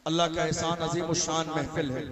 अल्लाह का एहसान अजीम उशान महफिल है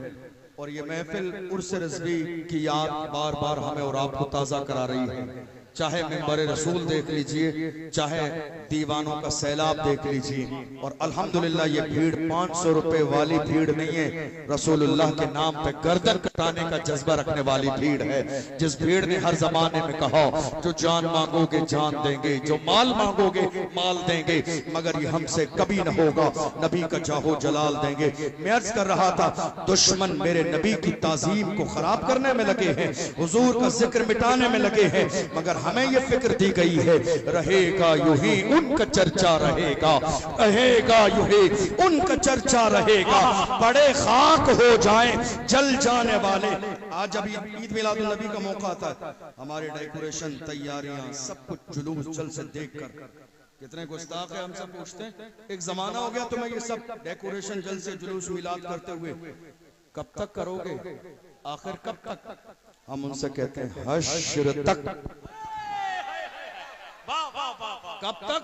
और ये महफिल उर्स रिज़वी की याद बार बार हमें और आपको ताज़ा करा रही है। चाहे मिंबर रसूल देख लीजिए, चाहे दीवानों का सैलाब देख लीजिए। और अल्हम्दुलिल्लाह ये भीड़ 500 रुपए वाली भीड़ नहीं है, रसूलुल्लाह के नाम पे गर्दन कटाने का जज्बा रखने वाली भीड़ है। जिस भीड़ ने हर जमाने में कहा जो जान मांगोगे जान देंगे, जो माल मांगोगे माल देंगे, मगर ये हमसे कभी न होगा, नबी का जाहो जलाल देंगे। मैं अर्ज कर रहा था, दुश्मन मेरे नबी की ताजीम को खराब करने में लगे हैं, हुजूर का जिक्र मिटाने में लगे हैं, मगर हमें ये फिक्र दी गई है रहेगा यूं ही उनका चर्चा रहेगा, रहेगा यूं ही उनका चर्चा रहेगा। बड़े खाक हो जाएं जल जाने वाले। आज जब ईद मिलादुल नबी का मौका आता है, हमारे डेकोरेशन तैयारियां सब कुछ जुलूस जल से देखकर कितने गुस्ताख है हमसे पूछते हैं, एक जमाना हो गया तुम्हें ये सब डेकोरेशन जल से जुलूस मिलाद करते हुए, कब तक करोगे, आखिर कब तक? हम उनसे कहते हैं हश्र तक। कब तक?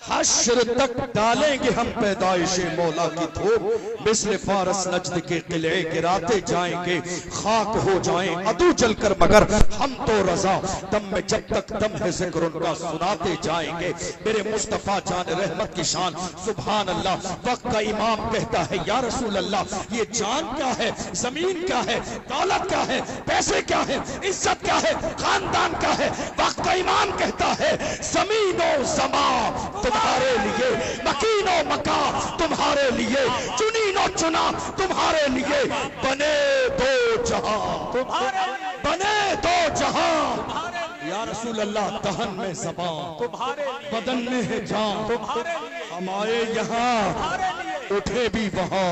हश्र तक डालेंगे हम पैदाइशे मौला की धूप, मिस्ल फारस नजद के किले गिराते जाएंगे, खाक हो जाएं अदू जलकर, मगर हम तो रजा दम में जब तक दम है जिक्र उनका सुनाते जाएंगे। मेरे मुस्तफा जान रहमत की शान सुभान अल्लाह। वक्त का इमाम कहता है या रसूल अल्लाह, ये जान क्या है, जमीन क्या है, दौलत क्या है, पैसे क्या है, इज्जत क्या है, खानदान क्या है? वक्त का इमाम कहता है जमीनो समा तुम्हारे लिए, मकीनो मका तुम्हारे लिए, चुनीनो चुना तुम्हारे लिए, बने दो जहां तुम्हारे, बने दो जहां या रसूल अल्लाह। दहन में ज़बान तुम्हारे, बदन में है जान तुम्हारे, हमारे यहाँ उठे भी वहाँ,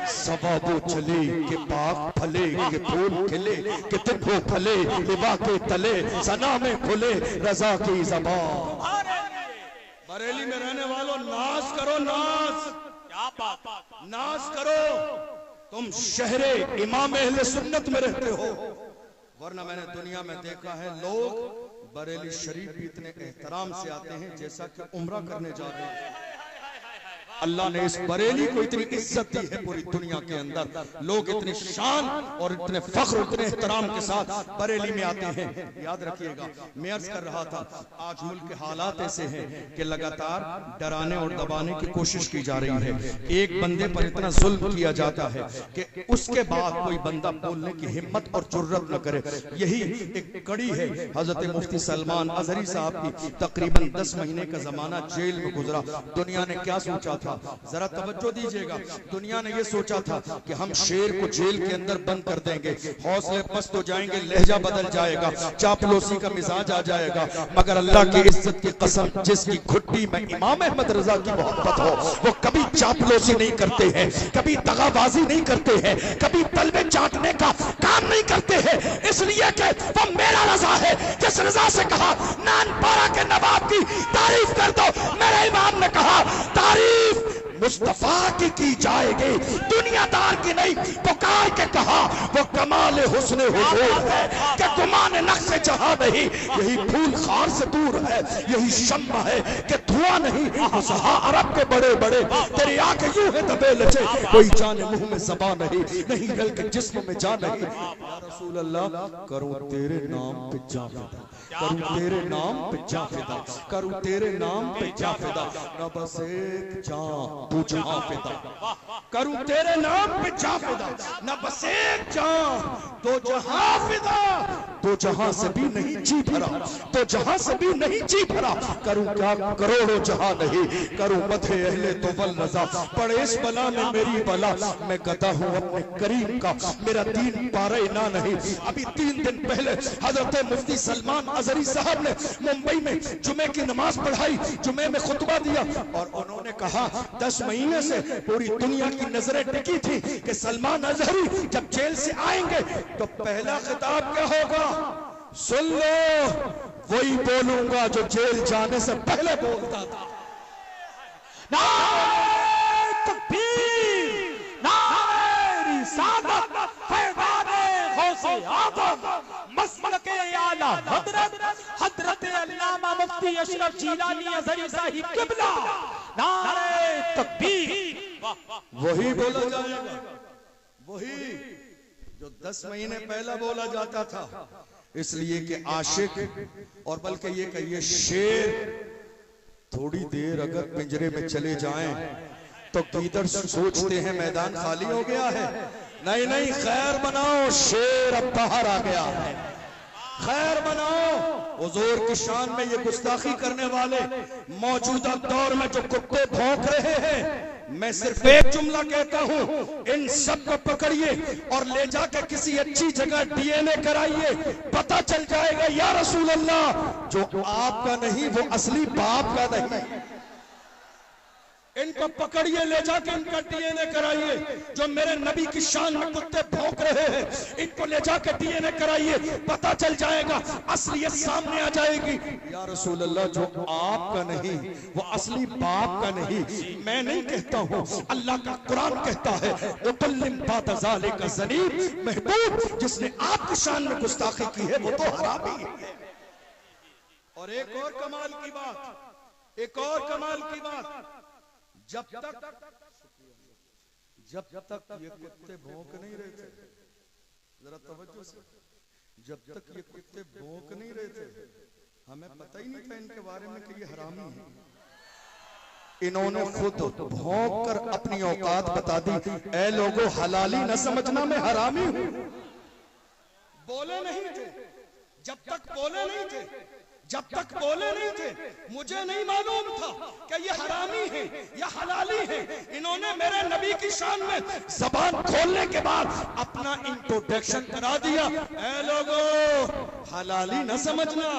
सवाबो चले के पाक फले के फूल खिले, कि तिब्बो फले लिबा के तले, सना में खुले रजा की ज़बान। बरेली में रहने वालों नाज करो, नाज, क्या बात, नाज करो, तुम शहरे इमाम अहले सुन्नत में रहते हो। वरना मैंने दुनिया में देखा है लोग बरेली शरीफ भी इतने एहतराम से आते हैं जैसा कि उम्रा करने जा रहे हैं। अल्लाह ने इस बरेली को इतनी इज्जत दी है पूरी दुनिया के अंदर, लोग इतनी शान और इतने फख्र इतने एहतराम के साथ बरेली में आते हैं। याद रखिएगा, मैं अर्ज कर रहा था आज मुल्क के हालात ऐसे हैं कि लगातार डराने और दबाने की कोशिश की जा रही है। एक बंदे पर इतना जुल्म किया जाता है कि उसके बाद कोई बंदा बोलने की हिम्मत और जुर्रत न करे। यही एक कड़ी है हजरत मुफ्ती सलमान अजहरी साहब की। तकरीबन 10 महीने का जमाना जेल में गुजरा। दुनिया ने क्या सोचा था, जरा तवज्जो दीजिएगा, दुनिया ने यह सोचा था कि हम शेर को जेल के अंदर बंद कर देंगे, हौसले पस्त हो जाएंगे, लहजा बदल जाएगा, चापलूसी का मिजाज आ जाएगा। मगर अल्लाह की इज्जत की कसम, जिसकी घुट्टी में इमाम अहमद रजा की मोहब्बत हो, वो कभी चापलूसी नहीं करते हैं, कभी दगाबाजी नहीं करते हैं, कभी तलबे चाटने का काम नहीं करते हैं, इसलिए कि वो मेरा रजा है। जिस रजा से कहा नानपारा के नवाब की तारीफ कर दो, मेरे इमाम ने कहा तारीफ मुस्तफा की जाएगी, दुनियादार की नहीं। पुकार के कहा वो कमाल हुस्न हुजूर है कि गुमान नक्श जहां नहीं, यही फूल खार से दूर है, यही शम्मा है कि धुआं नहीं। मुसहा अरब के बड़े बड़े तेरी आंखें यूं है दबे लचे, कोई जाने मुंह में ज़बान नहीं, नहीं गल के जिस्म में जान नहीं। या रसूल अल्लाह करूं तेरे नाम पे जा फिदा, करूं तेरे नाम पे जा फिदा, करूं तेरे नाम पे जा फिदा, न बस एक जान तू जहां फिदा, करूं तेरे नाम पे जा फिदा, न बस एक जान तो जहां फिदा। तो जहां से भी नहीं जी भरा, तो जहां से भी नहीं जी भरा, करूं क्या करोड़ों जहां नहीं, करूं मथे अहले तो वल रजा, पड़े इस बला में मेरी बला, मैं गदा हूं अपने करीम का, मेरा दीन पारे ना नहीं। अभी 3 दिन पहले हजरत मुफ्ती सलमान अजहरी साहब ने मुंबई में जुमे की नमाज पढ़ाई, जुमे में खुतबा दिया और उन्होंने कहा 10 महीने से पूरी दुनिया की नजरें टिकी थी कि सलमान अजहरी जब जेल से आएंगे तो पहला खिताब क्या होगा, सुन लो, वही बोलूंगा जो जेल जाने से पहले बोलता था। नारे तकबीर, नारे रिसालत, फैज़ाने गौसे आज़म, मसलके आला हज़रत, हज़रत अल्लामा मुफ्ती अशरफ जीलानी अज़हरी साहिब क़िबला, नारे तकबीर। वही बोला जाएगा, वही जो 10 महीने पहला बोला जाता था। इसलिए कि आशिक और बल्कि ये कहिए शेर थोड़ी देर अगर पिंजरे में चले जाएं तो गीदड़ सोचते हैं मैदान खाली हो गया है। नहीं नहीं, खैर बनाओ, शेर अब बाहर आ गया है, खैर बनाओ। हुजूर की शान में ये गुस्ताखी करने वाले मौजूदा दौर में जो कुत्ते भौंक रहे हैं, मैं सिर्फ एक जुमला कहता हूं, इन सब को पकड़िए और ले जाकर किसी अच्छी जगह डीएनए कराइए, पता चल जाएगा या रसूल अल्लाह, जो आपका नहीं वो असली बाप का नहीं। इनको पकड़िए, ले जाके इनका डीएनए कराइए। जो मेरे नबी की शान में कुत्ते भौंक रहे हैं, इनको ले जाके डीएनए कराइए, पता चल जाएगा, असलियत सामने आ जाएगी। या रसूल अल्लाह, जो आपका नहीं वो असली बाप का नहीं। मैं नहीं कहता हूँ, अल्लाह का कुरान कहता है, महबूब जिसने आपकी शान में गुस्ताखी की है वो तो हरामी है। और एक और कमाल की बात, एक और कमाल की बात, जब तक ये कुत्ते भौंक नहीं रहे थे, जरा तवज्जो से, जब तक ये कुत्ते भौंक नहीं रहे थे, हमें पता ही नहीं था इनके बारे में कि ये हरामी है। इन्होंने खुद भौंक कर अपनी औकात बता दी। ऐ लोगों, हलाली न समझना, मैं हरामी हूं। बोले नहीं थे, जब तक बोले नहीं थे, जब तक बोले नहीं थे, मुझे नहीं मालूम था कि ये हरामी है या हलाली है। इन्होंने मेरे नबी की शान में जबान खोलने के बाद अपना इंट्रोडक्शन करा दिया। ऐ लोगों, हलाली न समझना,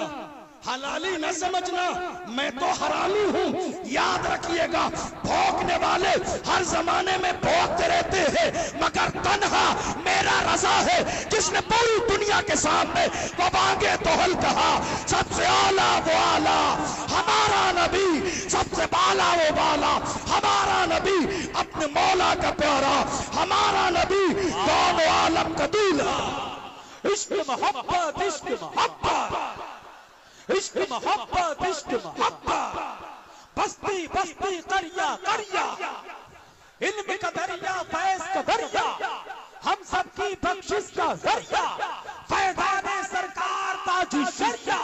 हलाली न समझना, मैं तो हरामी हूँ। याद रखिएगा, भौंकने वाले हर जमाने में भौंकते रहते हैं, मगर तन्हा मेरा रजा है जिसने पूरी दुनिया के सामने वो बागे तोहल कहा। सबसे आला वो आला हमारा नबी, सबसे बाला वो बाला हमारा नबी, अपने मौला का प्यारा हमारा नबी, कौन आलम का दूल्हा। इश्क मोहब्बत, इश्क मोहब्बत, इश्क मोहब्बत, इश्क मोहब्बत, बस्ती बस्ती करिया करिया, इल्म का दरिया फैज़ का दरिया, हम सबकी बख्शिश का जरिया, फैज़ाने सरकार ताजी शरिया।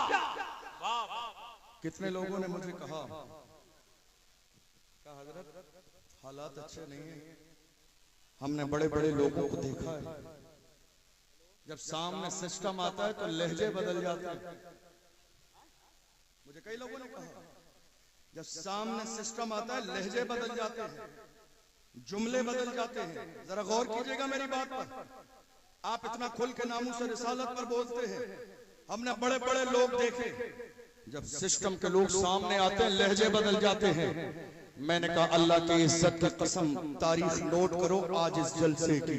कितने लोगों ने मुझे कहा हजरत हालात अच्छे नहीं है। हमने बड़े बड़े लोगों को देखा है, जब सामने सिस्टम आता है तो लहजे बदल जाते हैं। मुझे कई लोगों ने कहा, जब सामने सिस्टम आता है लहजे बदल जाते हैं, जुमले बदल जाते हैं। जरा गौर कीजिएगा मेरी बात पर। आप इतना खुल के नामूस रिसालत पर बोलते हैं, हमने बड़े बड़े लोग देखे, जब सिस्टम के लोग सामने आते हैं लहजे बदल जाते हैं। मैंने कहा अल्लाह की इज्जत की कसम, तारीख नोट करो आज इस जलसे की,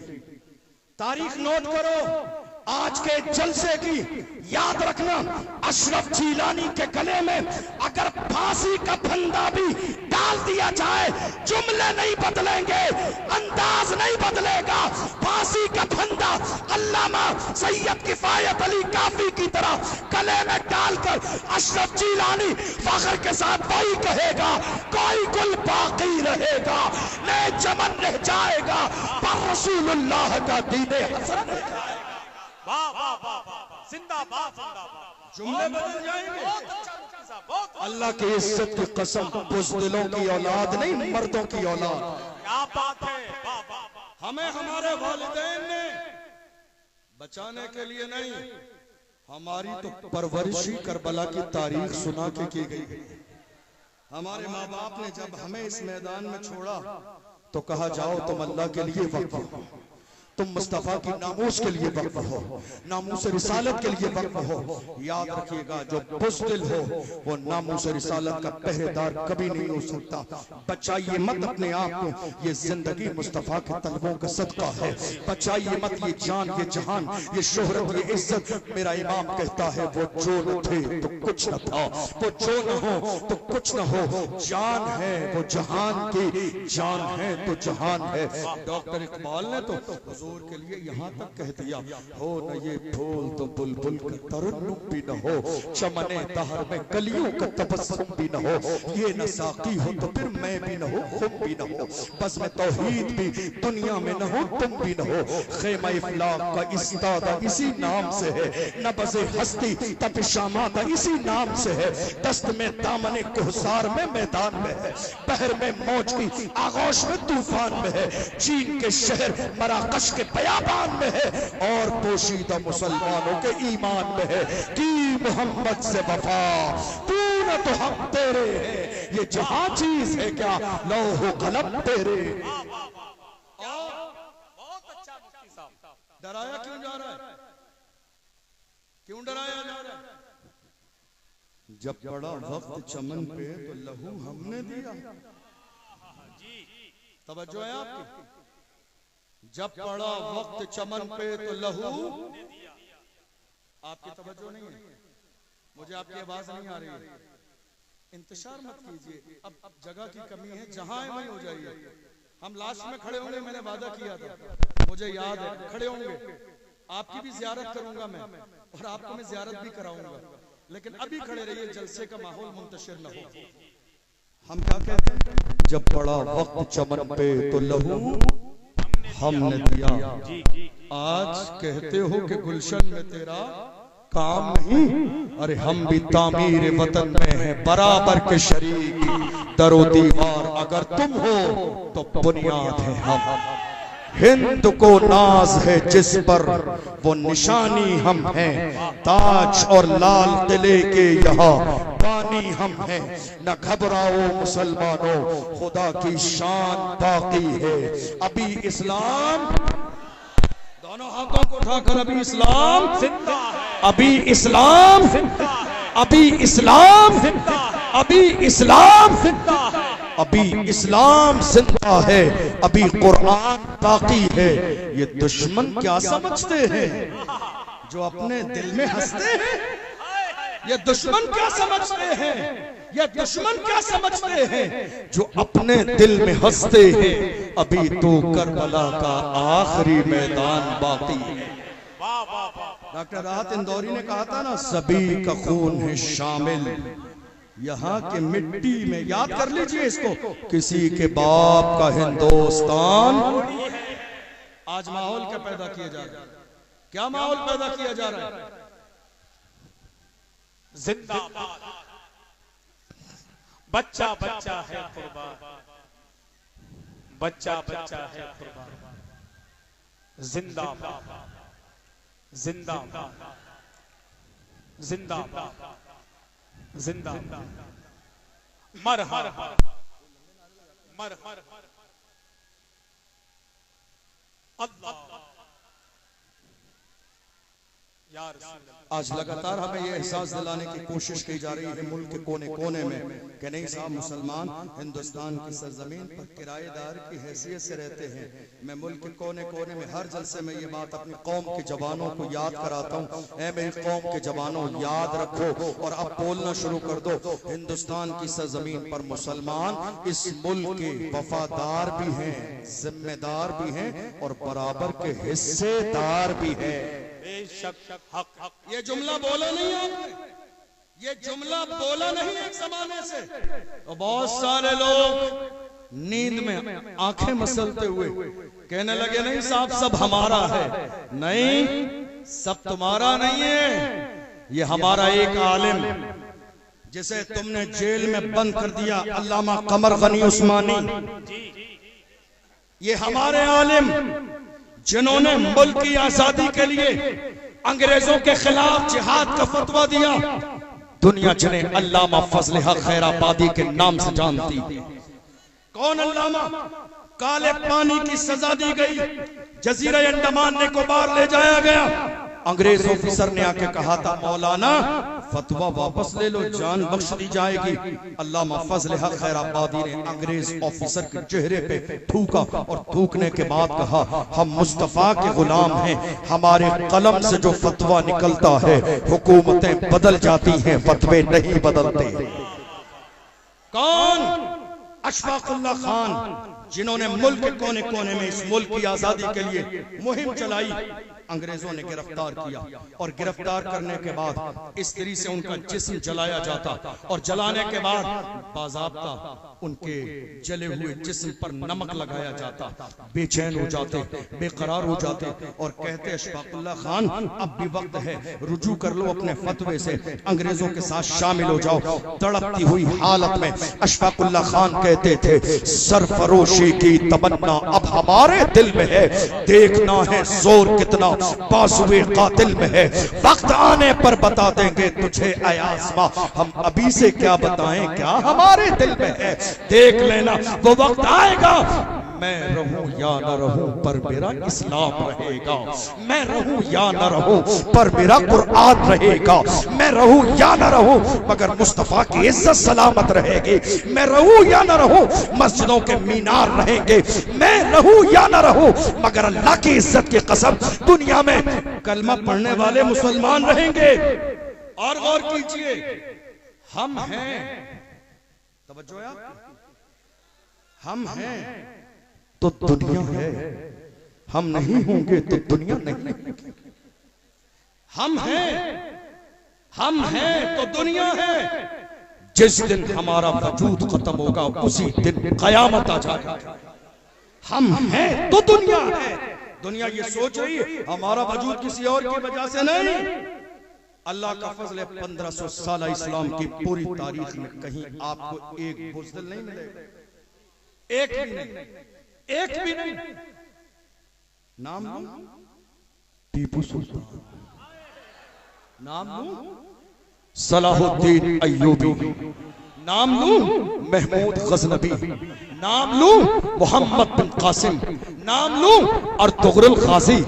तारीख नोट करो आज के जलसे की। याद रखना, अशरफ जीलानी के गले में अगर फांसी का फंदा भी डाल दिया जाए, जुमले नहीं बदलेंगे, अंदाज नहीं बदलेगा। फांसी का फंदा अल्लामा सैयद किफायत अली काफी की तरह गले में डालकर अशरफ जीलानी फख्र के साथ वही कहेगा, कोई गुल बाकी रहेगा, नए चमन रह जाएगा, पर रसूलुल्लाह का दीने हसन रह जाएगा। जिंदाबाद, जिंदाबाद। जुमले बदल जाएंगे। अल्लाह की इज्जत की कसम, बुज़दिलों की औलाद नहीं, मर्दों की औलाद। क्या बात है। हमें हमारे वालिदैन ने बचाने के लिए नहीं, हमारी तो परवरिश ही करबला की तारीख सुना के की गई। हमारे माँ बाप ने जब हमें इस मैदान में छोड़ा तो कहा, जाओ तुम अल्लाह के लिए वक्फ हो, तुम मुस्तफा की नामूस के लिए वक्फ हो, नामूस रिसालत के लिए वक्फ हो। याद रखिएगा, जो बुज़दिल हो वो नामूस रिसालत का पहरेदार कभी नहीं हो सकता। बचाइए मत अपने आप को, ये जिंदगी मुस्तफा के तलबों का सदका है। बचाइए मत ये जान, ये जहान, ये शोहरत, ये इज्जत। मेरा इमाम कहता है, वो जो न थे तो कुछ न था, वो जो न हो तो कुछ न हो। जान है वो जहान की, जान है तो जहान है। डॉक्टर इकबाल ने तो हुजूर के लिए यहाँ तक कह दिया, हो न ये फूल तो बुलबुल का तरन्नुम भी न हो, चमने तहर में कलियों का तबस्सुम भी न हो, ये न साकी हो तो फिर मैं भी न हो, खुम भी न हो, बस में तौहीद भी दुनिया में न हो, तुम भी न हो। ख़ैमा इफ़लाक का इस्तादा इसी नाम से है, नबज़े हस्ती तपिशामादा इसी नाम से है, दस्त में दामने कोहसार में मैदान में है, बहर में मौज की आगोश में तूफान में है, चीन के शहर मराकश के बयाबान में है, और पोशीदा मुसलमानों के ईमान में है कि मोहम्मद से वफा तू न तो हम तेरे हैं, ये जहां चीज है क्या लौह कलम तेरे। बहुत अच्छा मुफ्ती साहब। डराया क्यों जा रहा है, क्यों डराया जा रहा है? जब पड़ा वक्त चमन पे तो लहू हमने दिया। तवज्जो है आपकी? जब पड़ा वक्त चमन पे तो लहू, आपकी तवज्जो नहीं है, मुझे आपकी आवाज नहीं आ रही है, इंतजार मत कीजिए, अब जगह की कमी है, जहां है वहीं हो जाइए। हम लास्ट में खड़े होंगे, मैंने वादा किया था, मुझे याद है, खड़े होंगे, आपकी भी जियारत करूंगा मैं और आपको मैं जियारत भी कराऊंगा, लेकिन अभी खड़े रहिए, जलसे का माहौल मुंतशिर न हो। हम क्या कहते हैं, जब पड़ा वक्त चमन पे तो लहू हमने दिया। आज कहते हो कि गुलशन में तेरा काम नहीं, अरे हम भी तामीर वतन में हैं बराबर के शरीक, दरो दीवार अगर तुम हो तो बुनियाद है हम, हिंद को नाज है जिस पर वो निशानी हम हैं, ताज और लाल किले के यहाँ बानी हम हैं, न घबराओ मुसलमानों खुदा की शान बाकी है, अभी इस्लाम, दोनों हाथों को उठाकर अभी इस्लाम जिंदा है, अभी इस्लाम जिंदा है, अभी इस्लाम जिंदा है, अभी इस्लाम जिंदा है, अभी इस्लाम जिंदा है, अभी कुरान बाकी है। ये दुश्मन क्या समझते हैं जो अपने दिल में हंसते हैं, ये दुश्मन क्या समझते हैं, ये दुश्मन क्या समझते हैं जो अपने दिल में हंसते हैं, अभी तो करबला का आखिरी मैदान बाकी है। डॉक्टर राहत इंदौरी ने कहा था ना, सभी का खून है शामिल यहाँ के मिट्टी में, याद कर लीजिए इसको, किसी के बाप का हिंदुस्तान। आज माहौल क्या पैदा किया जा रहा है, क्या माहौल पैदा किया जा रहा है, जिंदाबाद, बच्चा बच्चा है कुर्बान, बच्चा बच्चा है कुर्बान, जिंदाबाद जिंदाबाद जिंदाबाद जिंदाबाद, मरहबा मरहबा, अल्लाह या रसूल अल्लाह। आज लगातार हमें यह एहसास दिलाने की कोशिश की जा रही है मुल्क के कोने कोने में कि नहीं साहब, मुसलमान हिंदुस्तान की सरजमीन पर किराएदार की हैसियत से रहते हैं। मैं मुल्क के कोने कोने में हर जलसे में ये बात अपनी कौम के जवानों को याद कराता हूँ, ऐ मेरी कौम के जवानों याद रखो और अब बोलना शुरू कर दो, हिंदुस्तान की सरजमीन पर मुसलमान इस मुल्क के वफादार भी हैं, जिम्मेदार भी हैं और बराबर के हिस्सेदार भी हैं। ये जुमला बोला नहीं आपने, ये जुमला बोला नहीं एक जमाने से, तो बहुत सारे लोग नींद में आंखें मसलते हुए कहने लगे नहीं साहब सब हमारा है, नहीं सब तुम्हारा नहीं है, ये हमारा एक आलिम जिसे तुमने जेल में बंद कर दिया, अल्लामा कमर गनी उस्मानी, ये हमारे आलिम जिन्होंने मुल्क की आजादी के लिए अंग्रेजों के खिलाफ जिहाद का फतवा दिया, दुनिया जिन्हें अल्लामा फजल हक खैराबादी के नाम से जानती है। कौन अल्लामा? काले पानी की सजा दी गई, जजीरा अंडमान निकोबार ले जाया गया, अंग्रेज ऑफिसर ने आके कहा था मौलाना फतवा वापस ले लो, जान बख्श दी जाएगी। अल्लामा फजल हक खैराबादी ने अंग्रेज ऑफिसर के चेहरे पे थूका और थूकने के बाद कहा हम मुस्तफा के गुलाम हैं, हमारे कलम से जो फतवा निकलता है हुकूमतें बदल जाती हैं, फतवे नहीं बदलते। कौन? अशफाकुल्लाह खान जिन्होंने मुल्क के कोने कोने में इस मुल्क की आजादी के लिए मुहिम चलाई, अंग्रेजों ने गिरफ्तार किया और गिरफ्तार करने के बाद इस तरीके से उनका जिस्म जलाया जाता और जलाने के बाद बाज़ाब्ता उनके जले हुए जिस्म पर नमक लगाया जाता। बेचैन हो जाते, बेकरार हो जाते और कहते अशफाकुल्लाह खान अब भी वक्त है, रुजू कर लो अपने फतवे से, अंग्रेजों के साथ शामिल हो जाओ। तड़पती हुई हालत में अशफाकुल्लाह खान कहते थे, सरफरोशी की तमन्ना अब हमारे दिल में है, देखना है जोर कितना बाजुए कातिल में है, वक्त आने पर बता देंगे तुझे ऐ आसमां, हम अभी से क्या बताएं क्या हमारे दिल में है, देख लेना वो वक्त आएगा, मैं रहूं या न रहूं पर मेरा इस्लाम रहेगा, मैं रहूं या न रहूं पर मेरा कुरान रहेगा, मैं रहूं या न रहूं मगर मुस्तफा की इज्जत सलामत रहेगी, मैं रहूं या न रहूं मस्जिदों के मीनार रहेंगे, मैं रहूं या न रहूं मगर अल्लाह की इज्जत की कसम दुनिया में कलमा पढ़ने वाले मुसलमान रहेंगे। और गौर कीजिए, हम हैं, तवज्जो है, हम हैं तो दुनिया है, हम नहीं होंगे तो दुनिया नहीं, हम हैं तो दुनिया है। जिस दिन हमारा वजूद खत्म होगा उसी दिन कयामत आ जाएगी। हम हैं तो दुनिया है। दुनिया ये सोच रही है हमारा वजूद किसी और की वजह से नहीं। अल्लाह का फजल है, 1500 साल इस्लाम की पूरी तारीख में कहीं आपको एक बुज़दिल नहीं मिलेगा, एक भी नहीं, एक भी नहीं। नाम लूं टीपू सुल्तान, नाम लूं सलाहुद्दीन अय्यूबी, नाम लूं महमूद गजनबी, नाम लूं मोहम्मद बिन कासिम, नाम लूं अर्तुगरुल गाजी,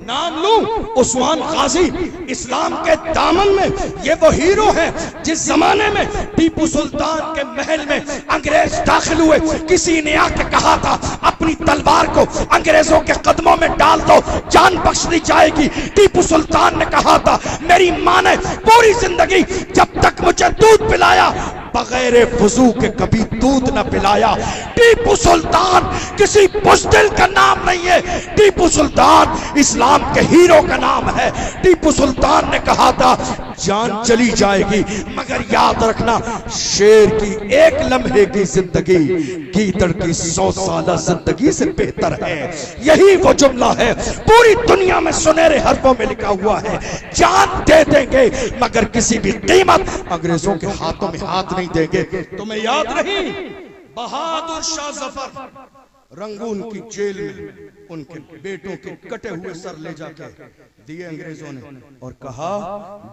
नाम लूं उस्मान गाजी। इस्लाम के दामन में ये वो हीरो हैं जिस जमाने में टीपू सुल्तान के महल में अंग्रेज दाखिल हुए, किसी ने आके कहा था अपनी तलवार को अंग्रेजों के कदमों में डाल दो, जान बख्श दी जाएगी। टीपू सुल्तान ने कहा था मेरी मां ने पूरी जिंदगी जब तक मुझे दूध पिलाया बगैर वजू के कभी दूध न पिलाया। टीपू सुल्तान किसी बुज़दिल का नाम नहीं है, टीपू सुल्तान इस्लाम के हीरो का नाम है। टीपू सुल्तान ने कहा था जान चली जाएगी मगर याद रखना शेर की एक लम्हे की जिंदगी गीदड़ की 100 साल जिंदगी से बेहतर है। यही वो जुमला है पूरी दुनिया में सुनहरे हरफों में लिखा हुआ है, जान दे देंगे मगर किसी भी कीमत अंग्रेजों के हाथों में हाथ नहीं देंगे। तुम्हें याद नहीं बहादुर शाह जफर रंगून की जेल में उनके बेटों के कटे हुए सर ले जाके दिए अंग्रेजों ने और कहा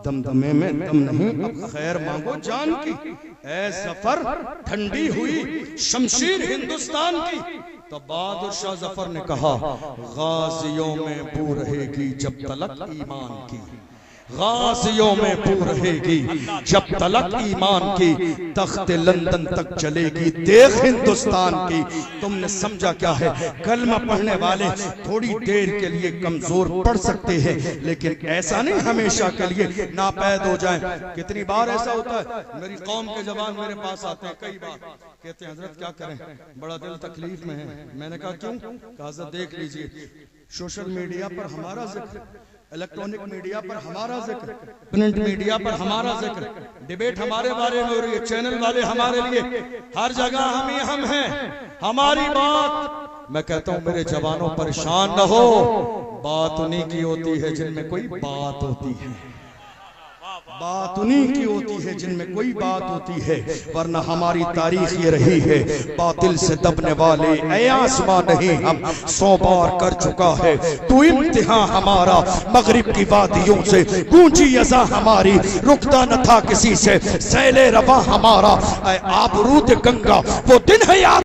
दमदमे में दम नहीं, अब खैर मांगो जान की। ऐ जफर ठंडी हुई शमशीर हिंदुस्तान की। तो बहादुर शाह जफर ने कहा गाजियों में बू रहेगी जब तलक ईमान की, गाजियों में बू रहेगी जब तलक ईमान की, तख्त लंदन तक चलेगी देख हिंदुस्तान की। तुमने समझा क्या है, कलमा पढ़ने वाले थोड़ी देर के लिए कमजोर पड़ सकते हैं लेकिन ऐसा नहीं हमेशा के लिए नापैद हो जाएं। कितनी बार ऐसा होता है, मेरी कौम के जवान मेरे पास आते हैं कई बार, कहते हैं हजरत क्या करें बड़ा दिल तकलीफ में है। मैंने कहा क्यों? कहा हजरत देख लीजिए सोशल मीडिया पर हमारा जिक्र, इलेक्ट्रॉनिक मीडिया पर हमारा जिक्र, प्रिंट मीडिया पर हमारा जिक्र, डिबेट हमारे बारे में हो रही है, चैनल वाले हमारे लिए, हर जगह हम हैं, हमारी बात। मैं कहता हूं मेरे जवानों परेशान न हो, बात उन्हीं की होती है जिनमें कोई बात होती है, बात उन्हीं की होती है जिनमें कोई बात होती है। वरना हमारी तारीख ये रही है बातिल से दबने वाले ऐ आसमां नहीं हम 100 बार कर चुका है तू इम्तिहान हमारा। मगरिब की वादियों से गूंजी अज़ा हमारी, रुकता न था किसी से सैले रवा हमारा। ऐ आबरूद गंगा वो दिन है याद